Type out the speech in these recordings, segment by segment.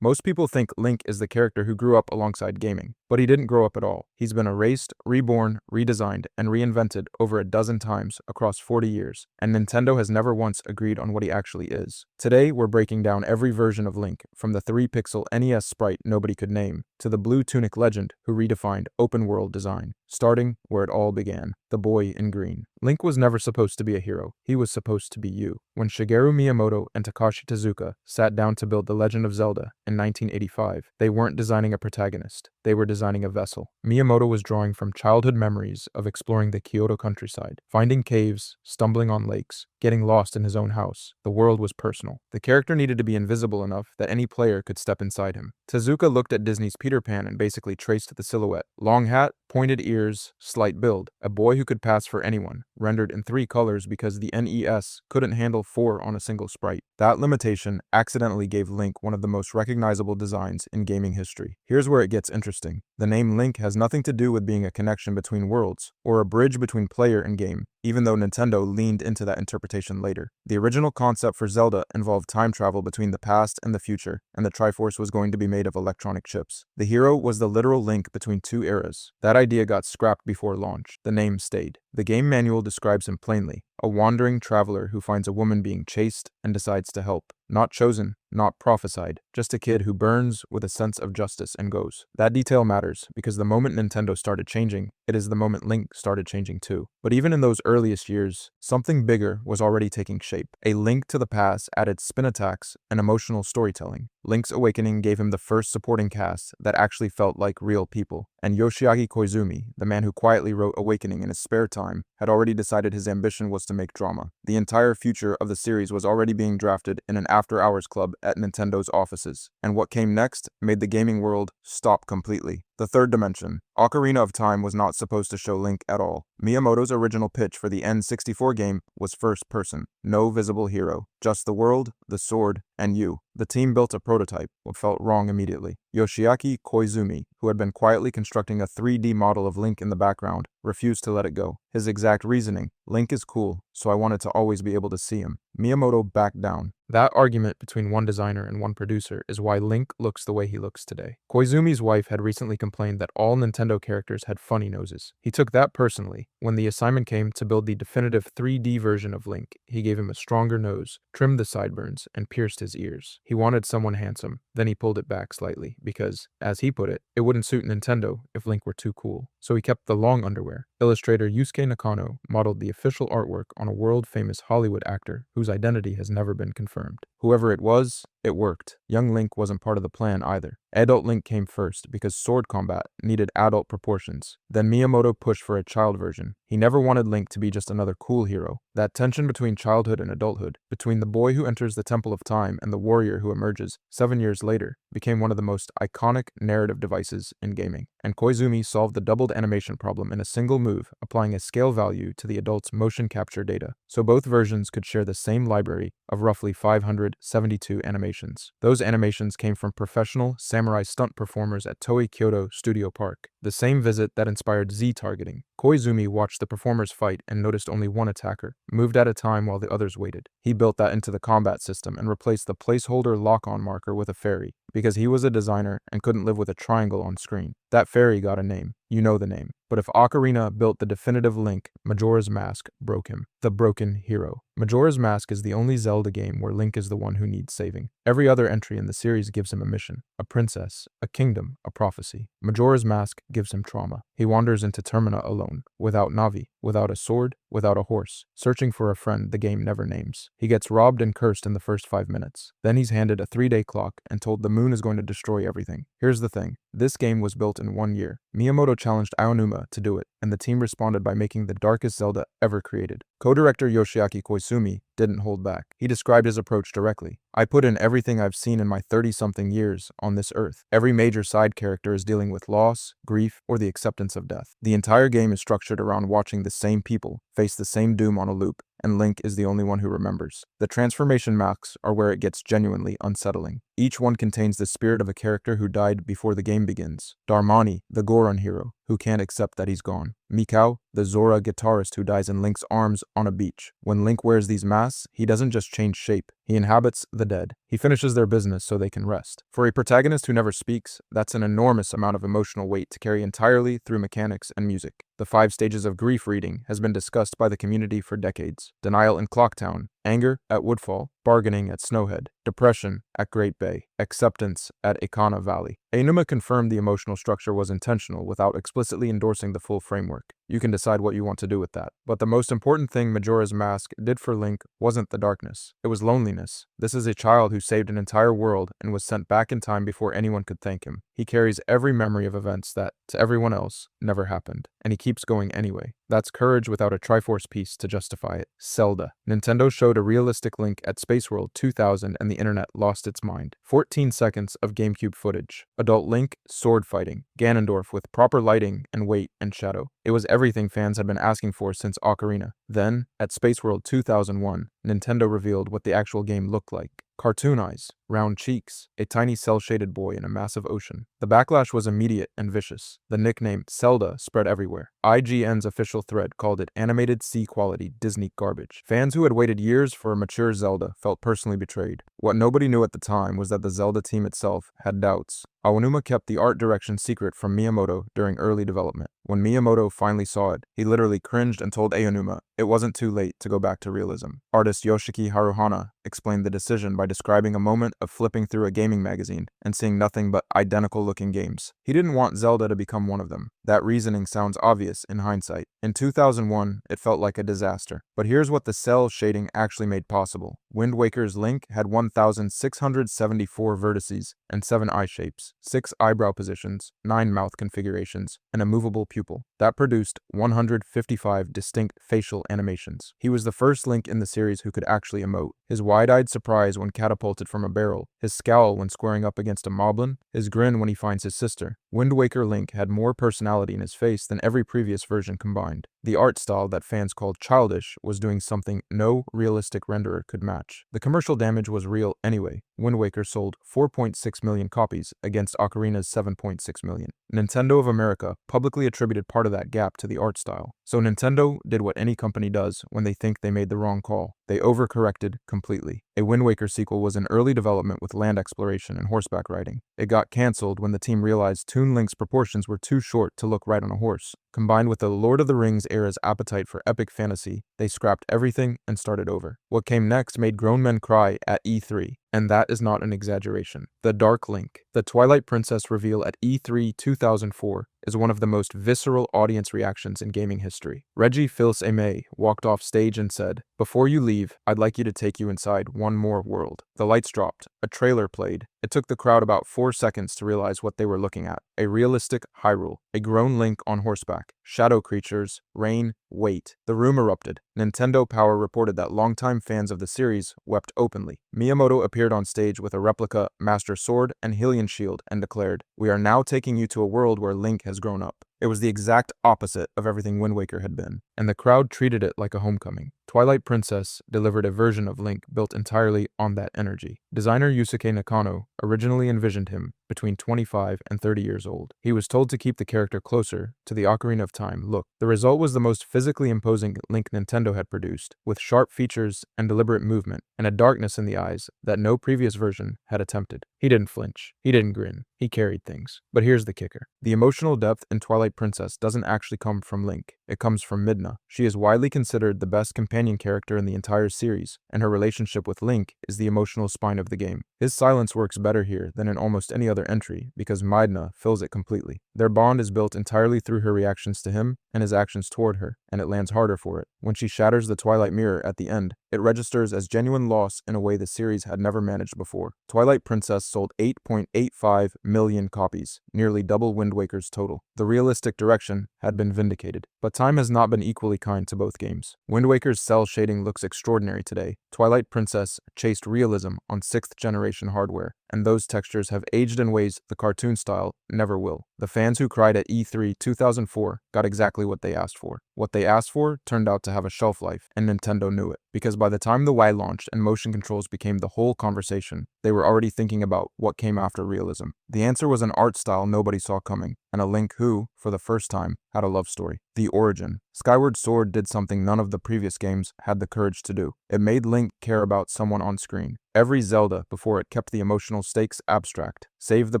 Most people think Link is the character who grew up alongside gaming, but he didn't grow up at all. He's been erased, reborn, redesigned, and reinvented over a dozen times across 40 years, and Nintendo has never once agreed on what he actually is. Today, we're breaking down every version of Link, from the 3-pixel NES sprite nobody could name, to the blue tunic legend who redefined open-world design, starting where it all began, the boy in green. Link was never supposed to be a hero, he was supposed to be you. When Shigeru Miyamoto and Takashi Tezuka sat down to build The Legend of Zelda in 1985, they weren't designing a protagonist, they were designing a vessel. Miyamoto was drawing from childhood memories of exploring the Kyoto countryside, finding caves, stumbling on lakes, getting lost in his own house. The world was personal. The character needed to be invisible enough that any player could step inside him. Tezuka looked at Disney's Peter Pan and basically traced the silhouette. Long hat, pointed ears, slight build. A boy who could pass for anyone, rendered in 3 colors because the NES couldn't handle 4 on a single sprite. That limitation accidentally gave Link one of the most recognizable designs in gaming history. Here's where it gets interesting. The name Link has nothing to do with being a connection between worlds, or a bridge between player and game, even though Nintendo leaned into that interpretation later. The original concept for Zelda involved time travel between the past and the future, and the Triforce was going to be made of electronic chips. The hero was the literal link between 2 eras. That idea got scrapped before launch. The name stayed. The game manual describes him plainly: a wandering traveler who finds a woman being chased and decides to help. Not chosen, not prophesied, just a kid who burns with a sense of justice and goes. That detail matters, because the moment Nintendo started changing, it is the moment Link started changing too. But even in those earliest years, something bigger was already taking shape. A Link to the Past added spin attacks and emotional storytelling. Link's Awakening gave him the first supporting cast that actually felt like real people. And Yoshiaki Koizumi, the man who quietly wrote Awakening in his spare time, had already decided his ambition was to make drama. The entire future of the series was already being drafted in an after-hours club at Nintendo's offices. And what came next made the gaming world stop completely. The third dimension. Ocarina of Time was not supposed to show Link at all. Miyamoto's original pitch for the N64 game was first person. No visible hero. Just the world, the sword, and you. The team built a prototype, what felt wrong immediately. Yoshiaki Koizumi, who had been quietly constructing a 3D model of Link in the background, refused to let it go. His exact reasoning: Link is cool, so I wanted to always be able to see him. Miyamoto backed down. That argument between one designer and one producer is why Link looks the way he looks today. Koizumi's wife had recently complained that all Nintendo characters had funny noses. He took that personally. When the assignment came to build the definitive 3D version of Link, he gave him a stronger nose, trimmed the sideburns, and pierced his ears. He wanted someone handsome. Then he pulled it back slightly because, as he put it wouldn't suit Nintendo if Link were too cool. So he kept the long underwear. Illustrator Yusuke Nakano modeled the official artwork on a world-famous Hollywood actor whose identity has never been confirmed. Whoever it was, it worked. Young Link wasn't part of the plan either. Adult Link came first because sword combat needed adult proportions. Then Miyamoto pushed for a child version. He never wanted Link to be just another cool hero. That tension between childhood and adulthood, between the boy who enters the Temple of Time and the warrior who emerges 7 years later, became one of the most iconic narrative devices in gaming. And Koizumi solved the doubled animation problem in a single move, applying a scale value to the adult's motion capture data, so both versions could share the same library of roughly 572 animations. Those animations came from professional samurai stunt performers at Toei Kyoto Studio Park, the same visit that inspired Z-targeting. Koizumi watched the performers fight and noticed only one attacker, moved at a time while the others waited. He built that into the combat system and replaced the placeholder lock-on marker with a fairy, because he was a designer and couldn't live with a triangle on screen. That fairy got a name. You know the name. But if Ocarina built the definitive Link, Majora's Mask broke him. The broken hero. Majora's Mask is the only Zelda game where Link is the one who needs saving. Every other entry in the series gives him a mission, a princess, a kingdom, a prophecy. Majora's Mask gives him trauma. He wanders into Termina alone, without Navi, without a sword, without a horse, searching for a friend the game never names. He gets robbed and cursed in the first 5 minutes. Then he's handed a 3-day clock and told the moon is going to destroy everything. Here's the thing. This game was built in 1 year. Miyamoto challenged Aonuma to do it, and the team responded by making the darkest Zelda ever created. Co-director Yoshiaki Koizumi didn't hold back. He described his approach directly. I put in everything I've seen in my 30-something years on this earth. Every major side character is dealing with loss, grief, or the acceptance of death. The entire game is structured around watching the same people face the same doom on a loop, and Link is the only one who remembers. The transformation masks are where it gets genuinely unsettling. Each one contains the spirit of a character who died before the game begins. Darmani, the Goron hero, who can't accept that he's gone. Mikau, the Zora guitarist who dies in Link's arms on a beach. When Link wears these masks, he doesn't just change shape, He inhabits the dead. He finishes their business so they can rest. For a protagonist who never speaks, that's an enormous amount of emotional weight to carry entirely through mechanics and music. The 5 stages of grief reading has been discussed by the community for decades. Denial in Clocktown, anger at Woodfall, bargaining at Snowhead, depression at Great Bay, acceptance at Ikana Valley. Aonuma confirmed the emotional structure was intentional without explicitly endorsing the full framework. You can decide what you want to do with that. But the most important thing Majora's Mask did for Link wasn't the darkness. It was loneliness. This is a child who saved an entire world and was sent back in time before anyone could thank him. He carries every memory of events that, to everyone else, never happened. And he keeps going anyway. That's courage without a Triforce piece to justify it. Zelda. Nintendo showed a realistic Link at Space World 2000 and the internet lost its mind. 14 seconds of GameCube footage. Adult Link, sword fighting. Ganondorf with proper lighting and weight and shadow. It was everything fans had been asking for since Ocarina. Then, at Space World 2001, Nintendo revealed what the actual game looked like. Cartoon eyes, round cheeks, a tiny cel-shaded boy in a massive ocean. The backlash was immediate and vicious. The nickname Zelda spread everywhere. IGN's official thread called it animated C-quality Disney garbage. Fans who had waited years for a mature Zelda felt personally betrayed. What nobody knew at the time was that the Zelda team itself had doubts. Aonuma kept the art direction secret from Miyamoto during early development. When Miyamoto finally saw it, he literally cringed and told Aonuma it wasn't too late to go back to realism. Artist Yoshiki Haruhana explained the decision by describing a moment of flipping through a gaming magazine and seeing nothing but identical-looking games. He didn't want Zelda to become one of them. That reasoning sounds obvious in hindsight. In 2001, it felt like a disaster. But here's what the cel shading actually made possible. Wind Waker's Link had 1,674 vertices and 7 eye shapes, 6 eyebrow positions, 9 mouth configurations, and a movable pupil. That produced 155 distinct facial animations. He was the first Link in the series who could actually emote. His wide-eyed surprise when catapulted from a barrel, his scowl when squaring up against a moblin, his grin when he finds his sister. Wind Waker Link had more personality in his face than every previous version combined. The art style that fans called childish was doing something no realistic renderer could match. The commercial damage was real anyway. Wind Waker sold 4.6 million copies against Ocarina's 7.6 million. Nintendo of America publicly attributed part of that gap to the art style. So Nintendo did what any company does when they think they made the wrong call. They overcorrected completely. A Wind Waker sequel was in early development with land exploration and horseback riding. It got cancelled when the team realized Toon Link's proportions were too short to look right on a horse. Combined with the Lord of the Rings era's appetite for epic fantasy, they scrapped everything and started over. What came next made grown men cry at E3. And that is not an exaggeration. The Dark Link. The Twilight Princess reveal at E3 2004 is one of the most visceral audience reactions in gaming history. Reggie Fils-Aimé walked off stage and said, "Before you leave, I'd like you to take you inside one more world." The lights dropped. A trailer played. It took the crowd about 4 seconds to realize what they were looking at. A realistic Hyrule. A grown Link on horseback. Shadow creatures. Rain. Wait. The room erupted. Nintendo Power reported that longtime fans of the series wept openly. Miyamoto appeared on stage with a replica Master Sword and Hylian Shield and declared, "We are now taking you to a world where Link has grown up." It was the exact opposite of everything Wind Waker had been, and the crowd treated it like a homecoming. Twilight Princess delivered a version of Link built entirely on that energy. Designer Yusuke Nakano originally envisioned him between 25 and 30 years old. He was told to keep the character closer to the Ocarina of Time look. The result was the most physically imposing Link Nintendo had produced, with sharp features and deliberate movement, and a darkness in the eyes that no previous version had attempted. He didn't flinch. He didn't grin. He carried things. But here's the kicker. The emotional depth in Twilight Princess doesn't actually come from Link. It comes from Midna. She is widely considered the best companion character in the entire series, and her relationship with Link is the emotional spine of the game. His silence works better here than in almost any other entry because Midna fills it completely. Their bond is built entirely through her reactions to him and his actions toward her, and it lands harder for it. When she shatters the Twilight Mirror at the end, it registers as genuine loss in a way the series had never managed before. Twilight Princess sold 8.85 million copies, nearly double Wind Waker's total. The realistic direction had been vindicated, but time has not been equally kind to both games. Wind Waker's cel shading looks extraordinary today. Twilight Princess chased realism on 6th generation hardware, and those textures have aged in ways the cartoon style never will. The fans who cried at E3 2004 got exactly what they asked for. What they asked for turned out to have a shelf life, and Nintendo knew it. Because by the time the Wii launched and motion controls became the whole conversation, they were already thinking about what came after realism. The answer was an art style nobody saw coming, and a Link who, for the first time, had a love story. The origin. Skyward Sword did something none of the previous games had the courage to do. It made Link care about someone on screen. Every Zelda before it kept the emotional stakes abstract. Save the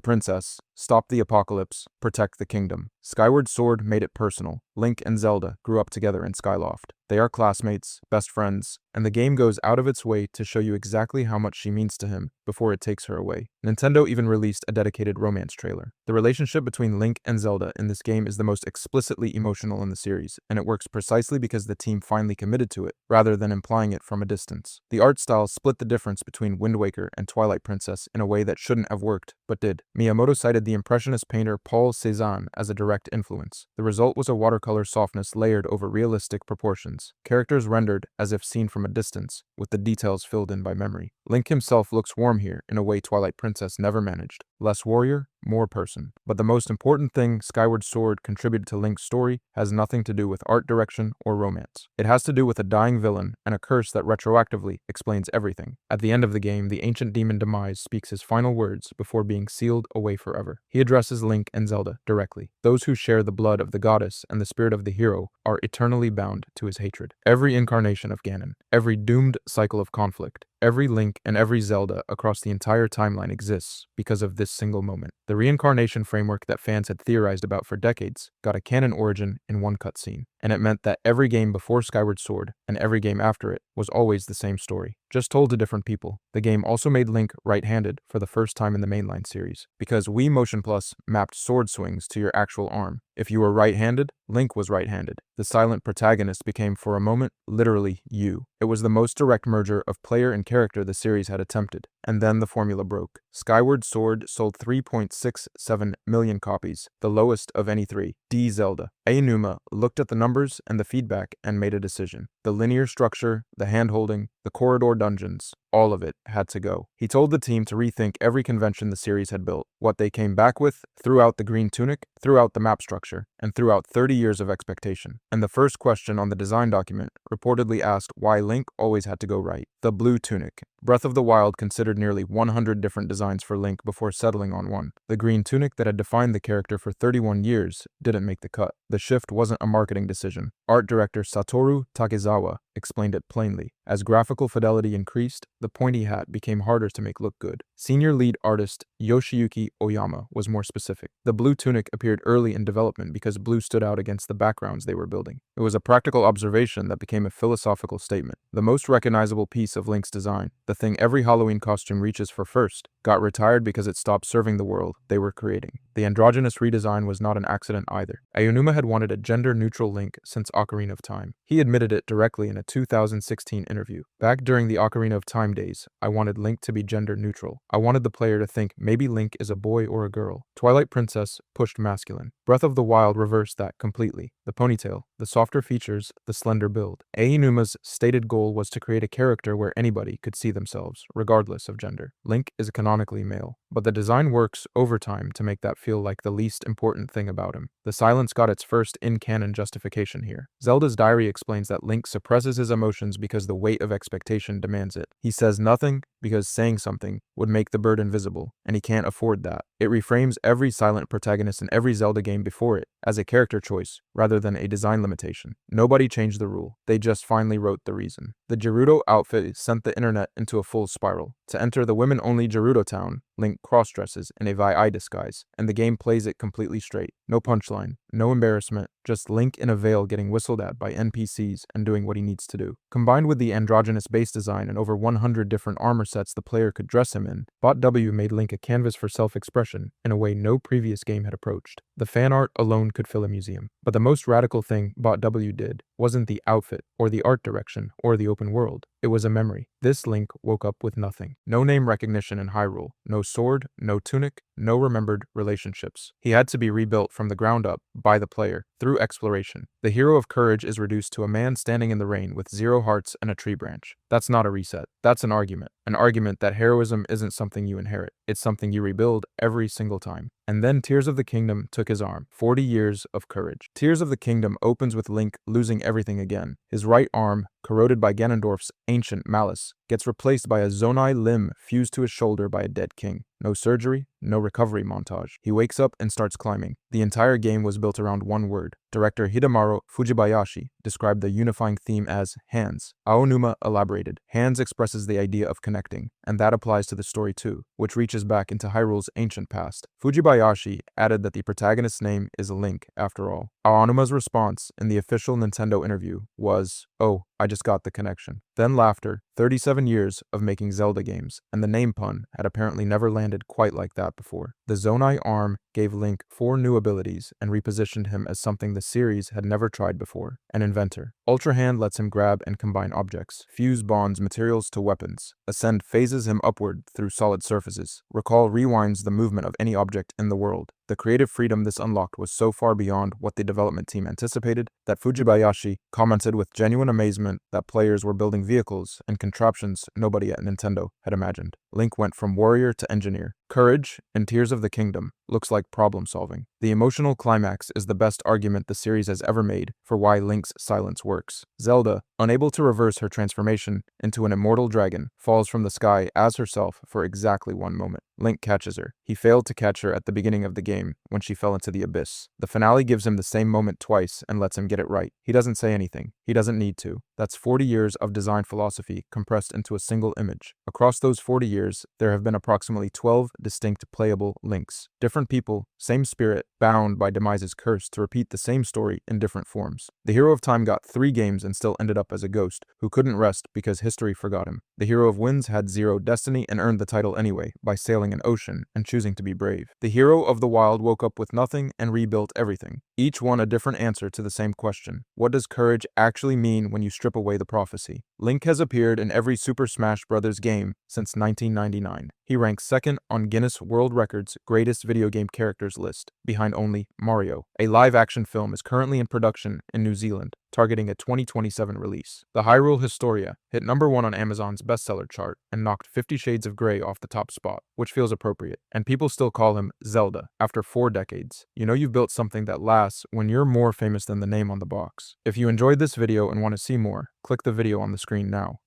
princess, stop the apocalypse, protect the kingdom. Skyward Sword made it personal. Link and Zelda grew up together in Skyloft. They are classmates, best friends, and the game goes out of its way to show you exactly how much she means to him before it takes her away. Nintendo even released a dedicated romance trailer. The relationship between Link and Zelda in this game is the most explicitly emotional in the series, and it works precisely because the team finally committed to it, rather than implying it from a distance. The art style split the difference between Wind Waker and Twilight Princess in a way that shouldn't have worked, but did. Miyamoto cited the Impressionist painter Paul Cézanne as a direct influence. The result was a watercolor softness layered over realistic proportions, characters rendered as if seen from a distance, with the details filled in by memory. Link himself looks warm here in a way Twilight Princess never managed. Less warrior, more person. But the most important thing Skyward Sword contributed to Link's story has nothing to do with art direction or romance. It has to do with a dying villain and a curse that retroactively explains everything. At the end of the game, the ancient demon Demise speaks his final words before being sealed away forever. He addresses Link and Zelda directly. Those who share the blood of the goddess and the spirit of the hero are eternally bound to his hatred. Every incarnation of Ganon, every doomed cycle of conflict, every Link and every Zelda across the entire timeline exists because of this single moment. The reincarnation framework that fans had theorized about for decades got a canon origin in one cutscene, and it meant that every game before Skyward Sword and every game after it was always the same story, just told to different people. The game also made Link right-handed for the first time in the mainline series, because Wii Motion Plus mapped sword swings to your actual arm. If you were right-handed, Link was right-handed. The silent protagonist became, for a moment, literally you. It was the most direct merger of player and character the series had attempted, and then the formula broke. Skyward Sword sold 3.67 million copies, the lowest of any three. Zelda. Aonuma looked at the numbers and the feedback and made a decision. The linear structure, the hand-holding, the corridor dungeons, all of it had to go. He told the team to rethink every convention the series had built. What they came back with, throughout the green tunic, throughout the map structure, and throughout 30 years of expectation. And the first question on the design document reportedly asked why Link always had to go right. The blue tunic. Breath of the Wild considered nearly 100 different designs for Link before settling on one. The green tunic that had defined the character for 31 years didn't make the cut. The shift wasn't a marketing decision. Art director Satoru Takezawa explained it plainly. As graphical fidelity increased, the pointy hat became harder to make look good. Senior lead artist Yoshiyuki Oyama was more specific. The blue tunic appeared early in development because blue stood out against the backgrounds they were building. It was a practical observation that became a philosophical statement. The most recognizable piece of Link's design, the thing every Halloween costume reaches for first, got retired because it stopped serving the world they were creating. The androgynous redesign was not an accident either. Aonuma had wanted a gender-neutral Link since Ocarina of Time. He admitted it directly in a 2016 interview. Back during the Ocarina of Time days, I wanted Link to be gender-neutral. I wanted the player to think maybe Link is a boy or a girl. Twilight Princess pushed masculine. Breath of the Wild reversed that completely. The ponytail, the softer features, the slender build. Aonuma's stated goal was to create a character where anybody could see themselves, regardless of gender. Link is canonically male, but the design works over time to make that feel like the least important thing about him. The silence got its first in-canon justification here. Zelda's diary explains that Link suppresses his emotions because the weight of expectation demands it. He says nothing because saying something would make the burden visible, and he can't afford that. It reframes every silent protagonist in every Zelda game before it as a character choice rather than a design limitation. Nobody changed the rule, they just finally wrote the reason. The Gerudo outfit sent the internet into a full spiral. To enter the women-only Gerudo town, Link cross-dresses in a Vi disguise, and the game plays it completely straight. No punchline, no embarrassment, just Link in a veil getting whistled at by NPCs and doing what he needs to do. Combined with the androgynous base design and over 100 different armor sets the player could dress him in, Bot W made Link a canvas for self-expression in a way no previous game had approached. The fan art alone could fill a museum. But the most radical thing Bot W did wasn't the outfit, or the art direction, or the open world. It was a memory. This Link woke up with nothing. No name recognition in Hyrule, no sword, no tunic, no remembered relationships. He had to be rebuilt from the ground up by the player through exploration. The hero of Courage is reduced to a man standing in the rain with 0 hearts and a tree branch. That's not a reset. That's an argument. An argument that heroism isn't something you inherit. It's something you rebuild every single time. And then Tears of the Kingdom took his arm. 40 years of courage. Tears of the Kingdom opens with Link losing everything again. His right arm, corroded by Ganondorf's ancient malice, gets replaced by a Zonai limb fused to his shoulder by a dead king. No surgery, no recovery montage. He wakes up and starts climbing. The entire game was built around one word. Director Hidemaru Fujibayashi described the unifying theme as hands. Aonuma elaborated. Hands expresses the idea of connecting, and that applies to the story too, which reaches back into Hyrule's ancient past. Fujibayashi added that the protagonist's name is Link, after all. Aonuma's response in the official Nintendo interview was, "Oh, I just got the connection." Then laughter. 37 years of making Zelda games, and the name pun had apparently never landed quite like that before. The Zonai arm gave Link 4 new abilities and repositioned him as something the series had never tried before, an inventor. Ultra Hand lets him grab and combine objects, fuse bonds materials to weapons. Ascend phases him upward through solid surfaces. Recall rewinds the movement of any object in the world. The creative freedom this unlocked was so far beyond what the development team anticipated that Fujibayashi commented with genuine amazement that players were building vehicles and contraptions nobody at Nintendo had imagined. Link went from warrior to engineer. Courage in Tears of the Kingdom looks like problem solving. The emotional climax is the best argument the series has ever made for why Link's silence works. Zelda, unable to reverse her transformation into an immortal dragon, falls from the sky as herself for exactly 1 moment. Link catches her. He failed to catch her at the beginning of the game when she fell into the abyss. The finale gives him the same moment twice and lets him get it right. He doesn't say anything. He doesn't need to. That's 40 years of design philosophy compressed into a single image. Across those 40 years, there have been approximately 12 distinct playable Links. Different people, same spirit, bound by Demise's curse to repeat the same story in different forms. The Hero of Time got 3 games and still ended up as a ghost who couldn't rest because history forgot him. The Hero of Winds had 0 destiny and earned the title anyway by sailing an ocean and choosing to be brave. The Hero of the Wild woke up with nothing and rebuilt everything. Each one a different answer to the same question. What does courage actually mean when you strip away the prophecy? Link has appeared in every Super Smash Bros. Game since 1999. He ranks second on Guinness World Records greatest video game characters list, behind only Mario. A live-action film is currently in production in New Zealand, targeting a 2027 release. The Hyrule Historia hit #1 on Amazon's bestseller chart and knocked 50 Shades of Grey off the top spot, which feels appropriate. And people still call him Zelda after 4 decades. You know you've built something that lasts when you're more famous than the name on the box. If you enjoyed this video and want to see more, click the video on the screen now.